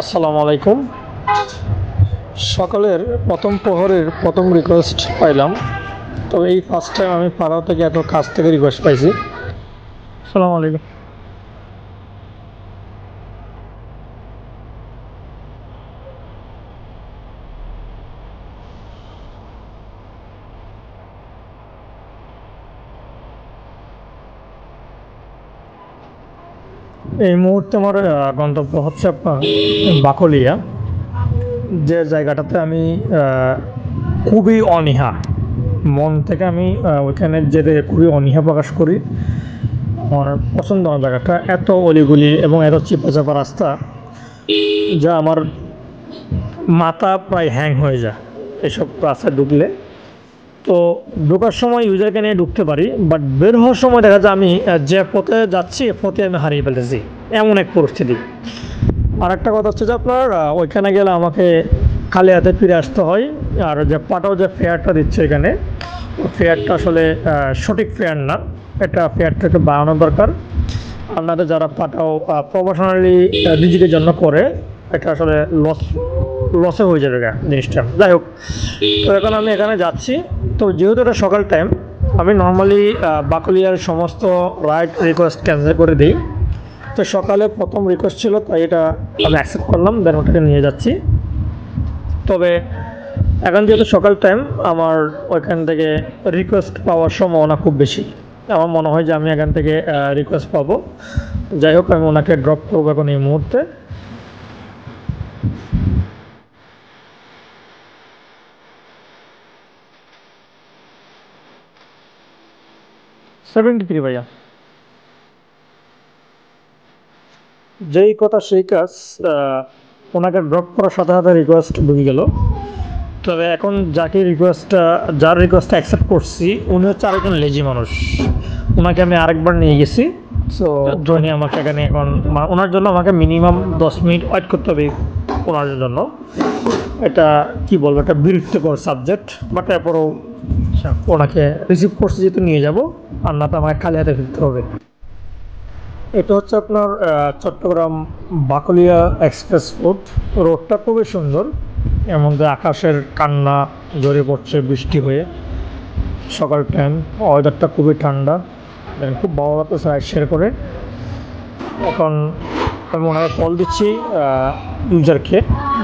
আসসালামু আলাইকুম। সকালের প্রথম প্রহরের প্রথম রিকোয়েস্ট পাইলাম। তো এই ফার্স্ট টাইম আমি ফারাও থেকে এত কাছ থেকে রিকোয়েস্ট পাইছি। আসসালামু আলাইকুম। এই মুহূর্তে আমার গন্তব্য হচ্ছে আপনার বাকলিয়া, যে জায়গাটাতে আমি খুবই অনীহা, মন থেকে আমি ওইখানে যেতে খুবই অনীহা প্রকাশ করি। আমার পছন্দ আমার জায়গাটা, এত অলিগুলি এবং এত চিপা চাপা রাস্তা যা আমার মাথা প্রায় হ্যাং হয়ে যায় এসব রাস্তায় ঢুকলে। তো ঢোকার সময় ইউজারকে নিয়ে ঢুকতে পারি, বাট বের হওয়ার সময় দেখা যায় আমি যে পথে যাচ্ছি এ পথে আমি হারিয়ে ফেলেছি, এমন এক পরিস্থিতি। আর একটা কথা হচ্ছে যে আপনার ওইখানে গেলে আমাকে খালি হাতে ফিরে আসতে হয়। আর যে পাটাও যে ফেয়ারটা দিচ্ছে এখানে, ফেয়ারটা আসলে সঠিক ফেয়ার না। এটা ফেয়ারটা একটু বাড়ানো দরকার। আপনাদের যারা পাটাও প্রফেশনালি নিজেদের জন্য করে, এটা আসলে লসে হয়ে যাবে জিনিসটা। যাই হোক, তো এখন আমি এখানে যাচ্ছি। তো যেহেতু এটা সকাল টাইম, আমি নর্মালি বাকলিয়ার সমস্ত রাইড রিকোয়েস্ট ক্যান্সেল করে দিই। তো সকালে প্রথম রিকোয়েস্ট ছিল, তাই এটা আমি অ্যাকসেপ্ট করলাম, দেন ওটাকে নিয়ে যাচ্ছি। তবে এখন যেহেতু সকাল টাইম, আমার ওইখান থেকে রিকোয়েস্ট পাওয়ার সম্ভাবনা খুব বেশি। আমার মনে হয় যে আমি এখান থেকে রিকোয়েস্ট পাবো। যাই হোক, আমি ওনাকে ড্রপ করবো এখন এই মুহূর্তে। 73 ভাইয়া। যেই কথা সেই কাজ। ওনাকে ড্রপ করার সাথে সাথে রিকোয়েস্ট ঢুকে গেল। তবে এখন যার রিকোয়েস্টটা অ্যাকসেপ্ট করছি, উনি হচ্ছে আরেকজন লেজি মানুষ। ওনাকে আমি আরেকবার নিয়ে গেছি। সো উনি আমাকে এখানে এখন ওনার জন্য আমাকে মিনিমাম 10 মিনিট ওয়েট করতে হবে ওনার জন্য। এটা কি বলবো, এটা বিরক্তিকর সাবজেক্ট, বাট এরপরও ওনাকে রিসিভ করছি যেহেতু নিয়ে যাব, আর না তো আমাকে খালি হাতে ফিরতে হবে। এটা হচ্ছে আপনার চট্টগ্রাম বাকলিয়া এক্সপ্রেস রোড। রোডটা খুবই সুন্দর, এর মধ্যে আকাশের কান্না ঝরে পড়ছে বৃষ্টি হয়ে। সকাল টাইম, ওয়েদারটা খুবই ঠান্ডা, খুব ভালো লাগতেছে রাইড শেয়ার করে। এখন আমি ওনাকে কল দিচ্ছি ইউজারকে,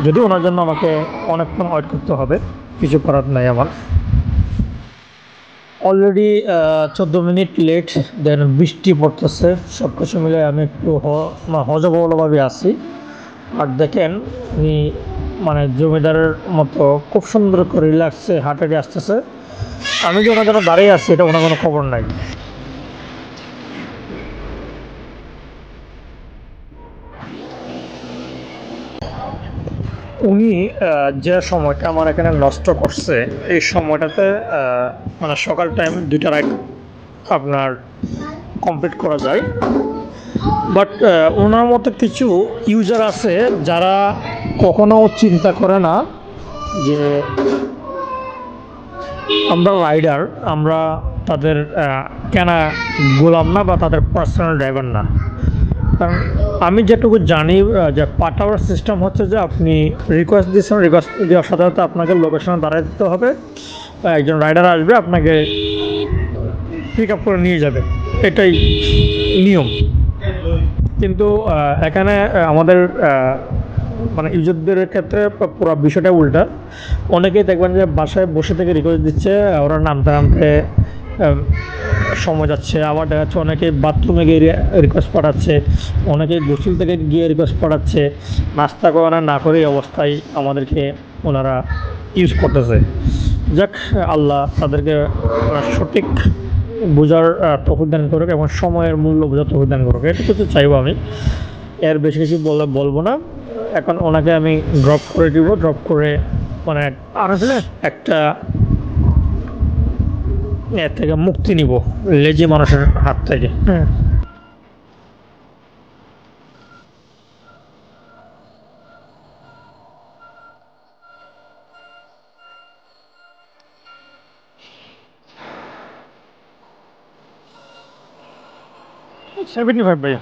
যদি ওনার জন্য আমাকে অনেকক্ষণ ওয়েট করতে হবে, কিছু করার নাই আমার। অলরেডি 14 মিনিট লেট, দেন বৃষ্টি পড়তেছে। সব কিছু মিলে আমি একটু হজবরলভাবে আছি। আর দেখেন উনি মানে জমিদারের মতো খুব সুন্দর করে রিল্যাক্সে হাঁটাহাঁটি আসতেছে। আমি যে ওনার জন্য দাঁড়িয়ে আছি এটা ওনার কোনো খবর নাই। উনি যে সময়টা আমার এখানে নষ্ট করছে, এই সময়টাতে মানে সকাল টাইম 2টা রাইড আপনার কমপ্লিট করা যায়। বাট ওনার মতো কিছু ইউজার আছে যারা কখনো চিন্তা করে না যে আমরা রাইডার, আমরা তাদের কেনা গোলাম না বা তাদের পার্সোনাল ড্রাইভার না। কারণ আমি যেটুকু জানি যে পাঠাওয়ার সিস্টেম হচ্ছে যে আপনি রিকোয়েস্ট দিচ্ছেন, রিকোয়েস্ট দেওয়ার সাথে সাথে আপনাকে লোকেশনে দাঁড়ায় দিতে হবে, একজন রাইডার আসবে আপনাকে পিক আপ করে নিয়ে যাবে, এটাই নিয়ম। কিন্তু এখানে আমাদের মানে ইউজারদের ক্ষেত্রে পুরো বিষয়টা উল্টা। অনেকেই দেখবেন যে বাসায় বসে থেকে রিকোয়েস্ট দিচ্ছে, ওরা নামতে নামতে সময় যাচ্ছে। আবার দেখা যাচ্ছে অনেকে বাথরুমে গিয়ে রিকোয়েস্ট পাঠাচ্ছে, অনেকে গোসল থেকে গিয়ে রিকোয়েস্ট পাঠাচ্ছে, নাস্তা করে না করে অবস্থায় আমাদেরকে ওনারা ইউজ করতেছে। যাক, আল্লাহ তাদেরকে সঠিক বোঝার তৌফিক দান করুক এবং সময়ের মূল্য বোঝার তৌফিক দান করুক, এটা তো চাইবো আমি। এর বেশি কিছু বলবো না। এখন ওনাকে আমি ড্রপ করে দিব, ড্রপ করে মানে আসলে একটা এর থেকে মুক্তি নিব, লেজি মানুষের হাত থেকে। হ্যাঁ, 75 ভাইয়া।